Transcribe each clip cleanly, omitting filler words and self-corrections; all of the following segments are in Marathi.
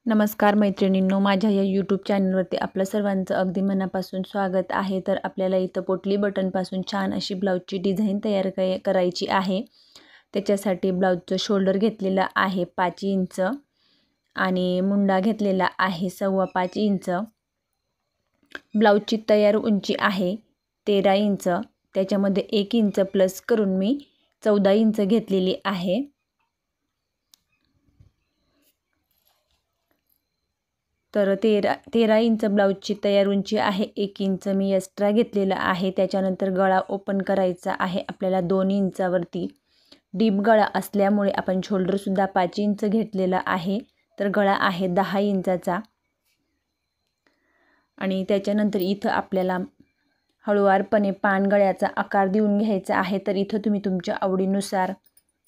नमस्कार मैत्रिणींनो, माझ्या या यूट्यूब चॅनलवरती आपलं सर्वांचं अगदी मनापासून स्वागत आहे। तर आपल्याला इथं पोटली बटनपासून छान अशी ब्लाऊजची डिझाईन तयार करायची आहे। त्याच्यासाठी ब्लाऊजचं शोल्डर घेतलेलं आहे 5 इंच आणि मुंडा घेतलेला आहे 5.25 इंच। ब्लाऊजची तयार उंची आहे 13 इंच, त्याच्यामध्ये 1 इंच प्लस करून मी 14 इंच घेतलेली आहे। तर 13 इंच ब्लाऊजची तयार उंची आहे, 1 इंच मी एक्स्ट्रा घेतलेला आहे। त्याच्यानंतर गळा ओपन करायचा आहे आपल्याला 2 इंचावरती। डीप गळा असल्यामुळे आपण शोल्डरसुद्धा 5 इंच घेतलेला आहे, तर गळा आहे 10 इंचाचा। आणि त्याच्यानंतर इथं आपल्याला हळूवारपणे पान गळ्याचा आकार देऊन घ्यायचा आहे। तर इथं तुम्ही तुमच्या आवडीनुसार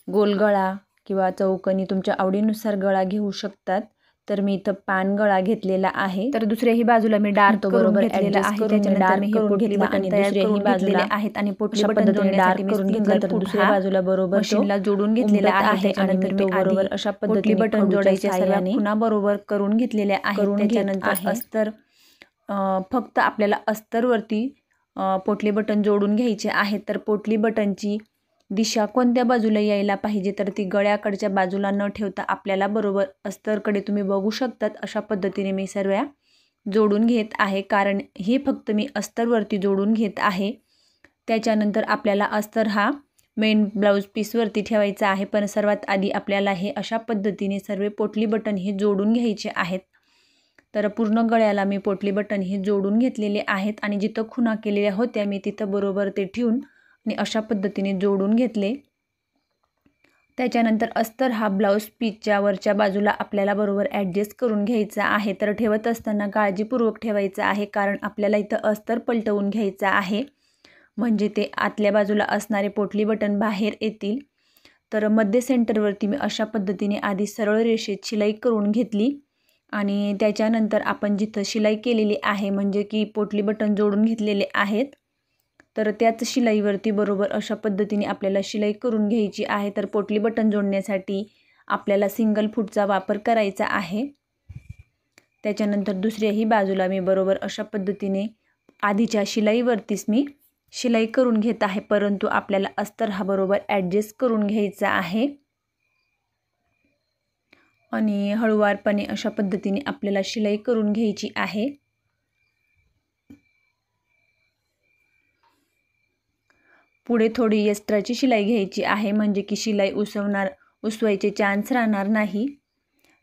गोल गळा किंवा चौकोनी तुमच्या आवडीनुसार गळा घेऊ शकतात। तर मी इथं पान गळा घेतलेला आहे। तर दुसऱ्याही बाजूला मी डार्क बरोबर घेतलेला आहे। त्याच्यानंतर मी हे पोटली बटन दुसऱ्याही बाजूला आहेत आणि पोटली बटन जोडण्यासाठी करून घेतला, तर दुसऱ्या बाजूला बरोबर मशीनला जोडून घेतलेला आहे। त्याच्यानंतर मी बरोबर अशा पद्धतीने बटन जोडायच्या सर्व पुन्हा बरोबर करून घेतलेले आहे। त्याच्यानंतर अस्तर फक्त आपल्याला अस्तरवरती पोटली बटन जोडून घ्यायचे आहे। तर पोटली बटनची दिशा कोणत्या बाजूला यायला पाहिजे, तर ती गळ्याकडच्या बाजूला न ठेवता आपल्याला बरोबर अस्तरकडे तुम्ही बघू शकतात अशा पद्धतीने मी सर्व जोडून घेत आहे, कारण हे फक्त मी अस्तरवरती जोडून घेत आहे। त्याच्यानंतर आपल्याला अस्तर हा मेन ब्लाऊज पीसवरती ठेवायचा आहे, पण सर्वात आधी आपल्याला हे अशा पद्धतीने सर्व पोटली बटन हे जोडून घ्यायचे आहेत। तर पूर्ण गळ्याला मी पोटली बटन हे जोडून घेतलेले आहेत आणि जिथं खुणा केलेल्या होत्या मी तिथं बरोबर ते ठेवून आणि अशा पद्धतीने जोडून घेतले। त्याच्यानंतर अस्तर हा ब्लाऊज पीसच्या वरच्या बाजूला आपल्याला बरोबर ॲडजस्ट करून घ्यायचा आहे। तर ठेवत असताना काळजीपूर्वक ठेवायचं आहे, कारण आपल्याला इथं अस्तर पलटवून घ्यायचं आहे, म्हणजे ते आतल्या बाजूला असणारे पोटली बटन बाहेर येतील। तर मध्य सेंटरवरती मी अशा पद्धतीने आधी सरळ रेषेत शिलाई करून घेतली आणि त्याच्यानंतर आपण जिथं शिलाई केलेली आहे, म्हणजे की पोटली बटन जोडून घेतलेले आहेत, तर त्याच शिलाईवरती बरोबर अशा पद्धतीने आपल्याला शिलाई करून घ्यायची आहे। तर पोटली बटन जोडण्यासाठी आपल्याला सिंगल फूटचा वापर करायचा आहे। त्याच्यानंतर दुसऱ्याही बाजूला मी बरोबर अशा पद्धतीने आधीच्या शिलाईवरतीच मी शिलाई करून घेत आहे, परंतु आपल्याला अस्तर हा बरोबर ॲडजस्ट करून घ्यायचा आहे आणि हळूवारपणे अशा पद्धतीने आपल्याला शिलाई करून घ्यायची आहे। पुढे थोडी एक्स्ट्राची शिलाई घ्यायची आहे, म्हणजे की शिलाई उसवायचे चान्स राहणार नाही।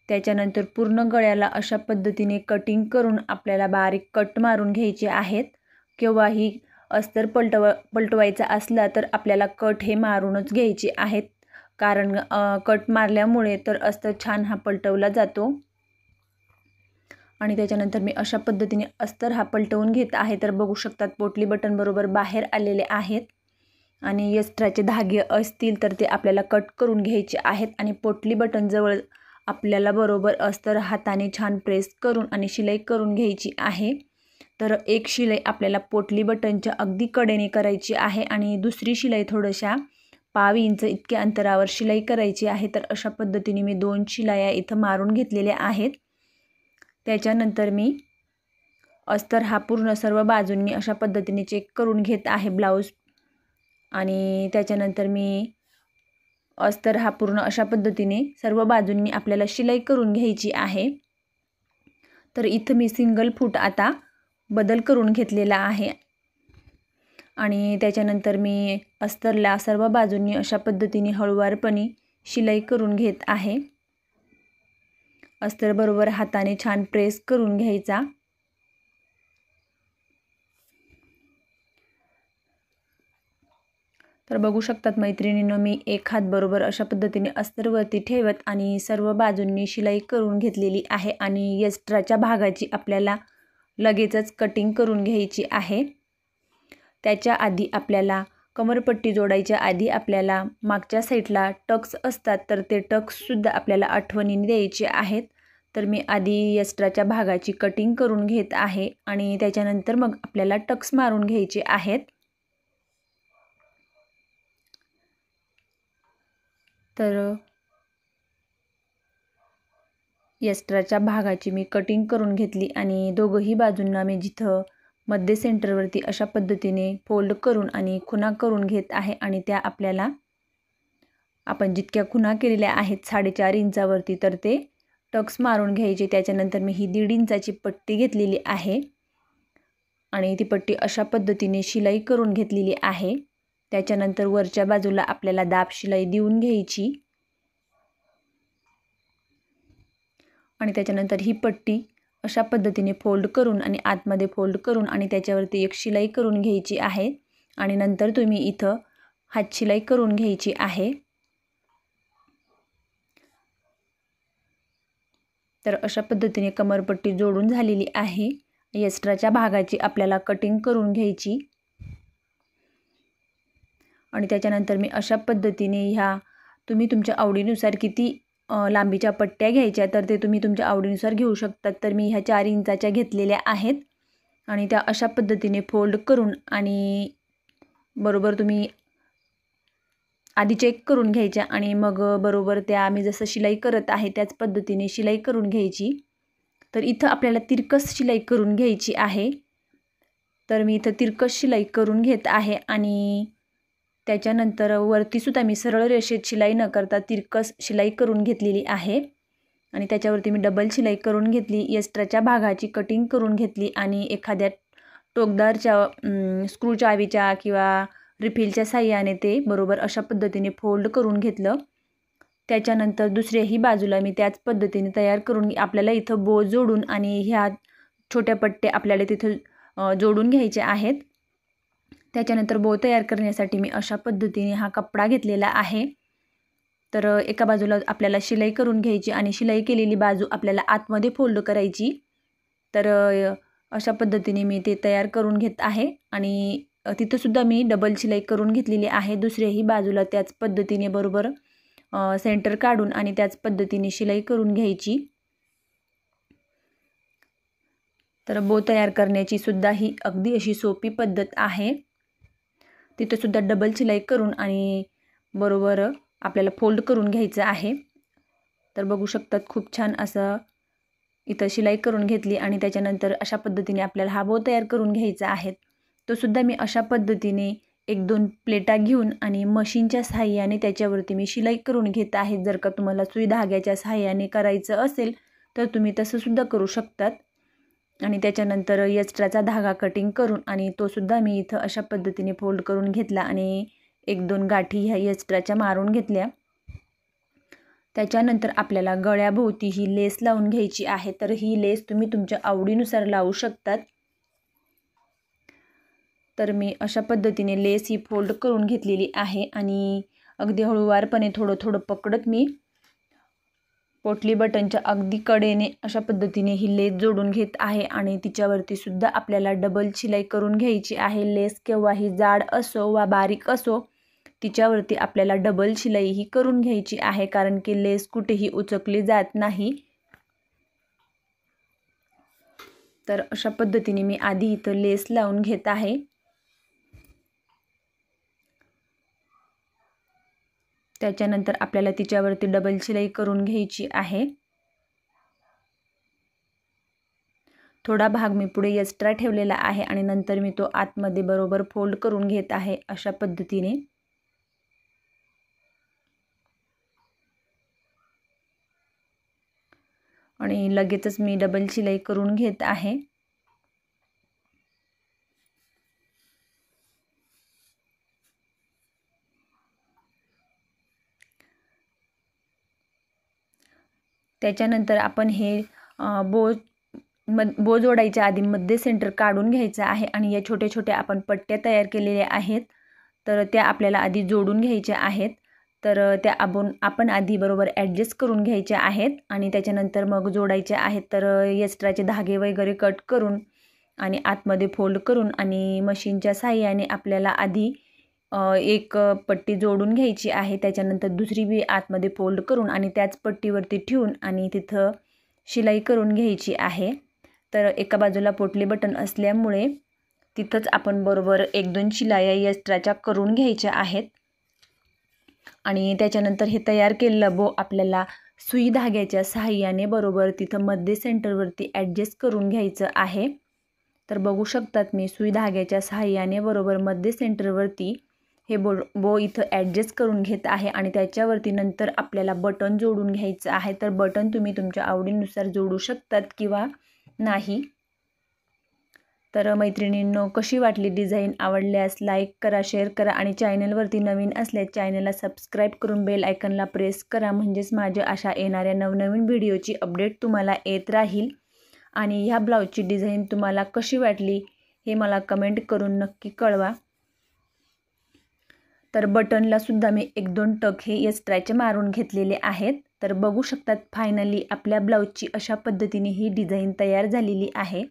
त्याच्यानंतर पूर्ण गळ्याला अशा पद्धतीने कटिंग करून आपल्याला बारीक कट मारून घ्यायचे आहेत। केव्हाही अस्तर पलटवायचा असला तर आपल्याला कट हे मारूनच घ्यायचे आहेत, कारण कट मारल्यामुळे तर अस्तर छान हा पलटवला जातो। आणि त्याच्यानंतर मी अशा पद्धतीने अस्तर हा पलटवून घेत आहे। तर बघू शकतात पोटली बटन बरोबर बाहेर आलेले आहेत आणि एक्स्ट्राचे धागे असतील तर ते आपल्याला कट करून घ्यायचे आहेत। आणि पोटली बटन जवळ आपल्याला बरोबर अस्तर हाताने छान प्रेस करून आणि शिलाई करून घ्यायची आहे। तर एक शिलाई आपल्याला पोटली बटनच्या अगदी कडेने करायची आहे आणि दुसरी शिलाई थोड्याशा 1/2 इंच इतक्या अंतरावर शिलाई करायची आहे। तर अशा पद्धतीने मी 2 शिलाया इथं मारून घेतलेल्या आहेत। त्याच्यानंतर मी अस्तर हा पूर्ण सर्व बाजूंनी अशा पद्धतीने चेक करून घेत आहे ब्लाऊज, आणि त्याच्यानंतर मी अस्तर हा पूर्ण अशा पद्धतीने सर्व बाजूंनी आपल्याला शिलाई करून घ्यायची आहे। तर इथं मी सिंगल फूट आता बदल करून घेतलेला आहे आणि त्याच्यानंतर मी अस्तरला सर्व बाजूंनी अशा पद्धतीने हळूवारपणे शिलाई करून घेत आहे। अस्तर बरोबर हाताने छान प्रेस करून घ्यायचा। तर बघू शकतात मैत्रिणींनो, मी एक हात बरोबर अशा पद्धतीने अस्तरवरती ठेवत आणि सर्व बाजूंनी शिलाई करून घेतलेली आहे आणि एक्स्ट्राच्या भागाची आपल्याला लगेचच कटिंग करून घ्यायची आहे। त्याच्या आधी आपल्याला कमरपट्टी जोडायच्या आधी आपल्याला मागच्या साईडला टक्स असतात, तर ते टक्ससुद्धा आपल्याला आठवणीने द्यायचे आहेत। तर मी आधी एक्स्ट्राच्या भागाची कटिंग करून घेत आहे आणि त्याच्यानंतर मग आपल्याला टक्स मारून घ्यायचे आहेत। तर एक्स्ट्राच्या भागाची मी कटिंग करून घेतली आणि दोघंही बाजूंना मी जिथं मध्य सेंटरवरती अशा पद्धतीने फोल्ड करून आणि खुणा करून घेत आहे आणि त्या आपल्याला आपण जितक्या खुणा केलेल्या आहेत 4.5 इंचावरती तर ते टक्स मारून घ्यायचे। त्याच्यानंतर मी ही 1.5 इंचाची पट्टी घेतलेली आहे आणि ती पट्टी अशा पद्धतीने शिलाई करून घेतलेली आहे। त्याच्यानंतर वरच्या बाजूला आपल्याला दाब शिलाई देऊन घ्यायची आणि त्याच्यानंतर ही पट्टी अशा पद्धतीने फोल्ड करून आणि आतमध्ये फोल्ड करून आणि त्याच्यावरती एक शिलाई करून घ्यायची आहे आणि नंतर तुम्ही इथं हात शिलाई करून घ्यायची आहे। तर अशा पद्धतीने कमरपट्टी जोडून झालेली आहे। एक्स्ट्राच्या भागाची आपल्याला कटिंग करून घ्यायची आणि त्याच्यानंतर मी अशा पद्धतीने ह्या तुम्ही तुमच्या आवडीनुसार किती लांबीच्या पट्ट्या घ्यायच्या तर ते तुम्ही तुमच्या आवडीनुसार घेऊ शकतात। तर मी ह्या 4 इंचाच्या घेतलेल्या आहेत आणि त्या अशा पद्धतीने फोल्ड करून आणि बरोबर तुम्ही आधी चेक करून घ्यायच्या आणि मग बरोबर त्या आम्ही जसं शिलाई करत आहे त्याच पद्धतीने शिलाई करून घ्यायची। तर इथं आपल्याला तिरकस शिलाई करून घ्यायची आहे। तर मी इथं तिरकस शिलाई करून घेत आहे आणि त्याच्यानंतर वरती सुद्धा मी सरळ रेषेत शिलाई न करता तिरकस शिलाई करून घेतलेली आहे आणि त्याच्यावरती मी डबल शिलाई करून घेतली। एक्स्ट्राच्या भागाची कटिंग करून घेतली आणि एखाद्या टोकदारच्या स्क्रू चावीच्या किंवा रिफिलच्या साह्याने ते बरोबर अशा पद्धतीने फोल्ड करून घेतलं। त्याच्यानंतर दुसऱ्याही बाजूला मी त्याच पद्धतीने तयार करून आपल्याला इथं बो जोडून आणि ह्या छोट्या पट्ट्या आपल्याला तिथं जोडून घ्यायचे आहेत। त्याच्यानंतर बो तयार करण्यासाठी मी अशा पद्धतीने हा कपडा घेतलेला आहे। तर एका बाजूला आपल्याला शिलाई करून घ्यायची आणि शिलाई केलेली बाजू आपल्याला आतमध्ये फोल्ड करायची। तर अशा पद्धतीने मी ते तयार करून घेत आहे आणि तिथं सुद्धा मी डबल शिलाई करून घेतलेली आहे। दुसऱ्याही बाजूला त्याच पद्धतीने बरोबर सेंटर काढून आणि त्याच पद्धतीने शिलाई करून घ्यायची। तर बो तयार करण्याची सुद्धा ही अगदी अशी सोपी पद्धत आहे। तिथं सुद्धा डबल शिलाई करून आणि बरोबर आपल्याला फोल्ड करून घ्यायचं आहे। तर बघू शकतात खूप छान असं इथं शिलाई करून घेतली आणि त्याच्यानंतर अशा पद्धतीने आपल्याला हा बो तयार करून घ्यायचा आहे। तो सुद्धा मी अशा पद्धतीने 1-2 प्लेटा घेऊन आणि मशीनच्या सहाय्याने त्याच्यावरती मी शिलाई करून घेत आहे। जर का तुम्हाला सुई धाग्याच्या सहाय्याने करायचं असेल तर तुम्ही तसं सुद्धा करू शकतात आणि त्याच्यानंतर एक्स्ट्राचा धागा कटिंग करून आणि तो सुद्धा मी इथं अशा पद्धतीने फोल्ड करून घेतला आणि 1-2 गाठी ह्या एक्स्ट्राच्या मारून घेतल्या। त्याच्यानंतर आपल्याला गळ्याभोवती ही लेस लावून घ्यायची आहे। तर ही लेस तुम्ही तुमच्या आवडीनुसार लावू शकतात। तर मी अशा पद्धतीने लेस ही फोल्ड करून घेतलेली आहे आणि अगदी हळूवारपणे थोडं थोडं पकडत मी पोटली बटनच्या अगदी कडेने अशा पद्धतीने ही लेस जोडून घेत आहे आणि तिच्यावरती सुद्धा आपल्याला डबल शिलाई करून घ्यायची आहे। लेस केव्हाही जाड असो वा बारीक असो तिच्यावरती आपल्याला डबल शिलाई ही करून घ्यायची आहे, कारण की लेस कुठेही उचकली जात नाही। तर अशा पद्धतीने मी आधी इथं लेस लावून घेत आहे। त्याच्यानंतर आपल्याला तिच्यावरती डबल शिलाई करून घ्यायची आहे। थोडा भाग मी पुढे एक्स्ट्रा ठेवलेला आहे आणि नंतर मी तो आतमध्ये बरोबर फोल्ड करून घेत आहे अशा पद्धतीने। आणि लगेचच मी डबल शिलाई करून घेत आहे। त्याच्यानंतर आपण हे बो जोडायच्या आधी मध्य सेंटर काढून घ्यायचं आहे आणि या छोट्या छोट्या आपण पट्ट्या तयार केलेल्या आहेत तर त्या आपल्याला आधी जोडून घ्यायच्या आहेत। तर त्या आपण आधी बरोबर ॲडजस्ट करून घ्यायच्या आहेत आणि त्याच्यानंतर मग जोडायच्या आहेत। तर एक्स्ट्राचे धागे वगैरे कट करून आणि आतमध्ये फोल्ड करून आणि मशीनच्या साहाय्याने आपल्याला आधी एक पट्टी जोडून घ्यायची आहे। त्याच्यानंतर दुसरी बी आतमध्ये फोल्ड करून आणि त्याच पट्टीवरती ठेवून आणि तिथं शिलाई करून घ्यायची आहे। तर एका बाजूला पोटली बटन असल्यामुळे तिथंच आपण बरोबर 1-2 शिलाया एक्स्ट्राच्या करून घ्यायच्या आहेत आणि त्याच्यानंतर हे तयार केलेलं बो आपल्याला सुई धाग्याच्या सहाय्याने बरोबर तिथं मध्ये सेंटरवरती ॲडजस्ट करून घ्यायचं आहे। तर बघू शकतात मी सुई धाग्याच्या सहाय्याने बरोबर मध्ये सेंटरवरती हे बो इथं ॲडजस्ट करून घेत आहे आणि त्याच्यावरती नंतर आपल्याला बटन जोडून घ्यायचं आहे। तर बटन तुम्ही तुमच्या आवडीनुसार जोडू शकतात किंवा नाही। तर मैत्रिणींनो, कशी वाटली डिझाईन? आवडल्यास लाईक करा, शेअर करा आणि चॅनलवरती नवीन असल्यास चॅनलला सबस्क्राईब करून बेल आयकनला प्रेस करा, म्हणजेच माझ्या अशा येणाऱ्या नवनवीन व्हिडिओची अपडेट तुम्हाला येत राहील। आणि ह्या ब्लाऊजची डिझाईन तुम्हाला कशी वाटली हे मला कमेंट करून नक्की कळवा। तर बटनला सुद्धा मी 1-2 टक हे एक्स्ट्राचे मारून घेतलेले आहेत। तर बघू शकतात फायनली आपल्या ब्लाऊजची अशा पद्धतीने ही डिझाईन तयार झालेली आहे।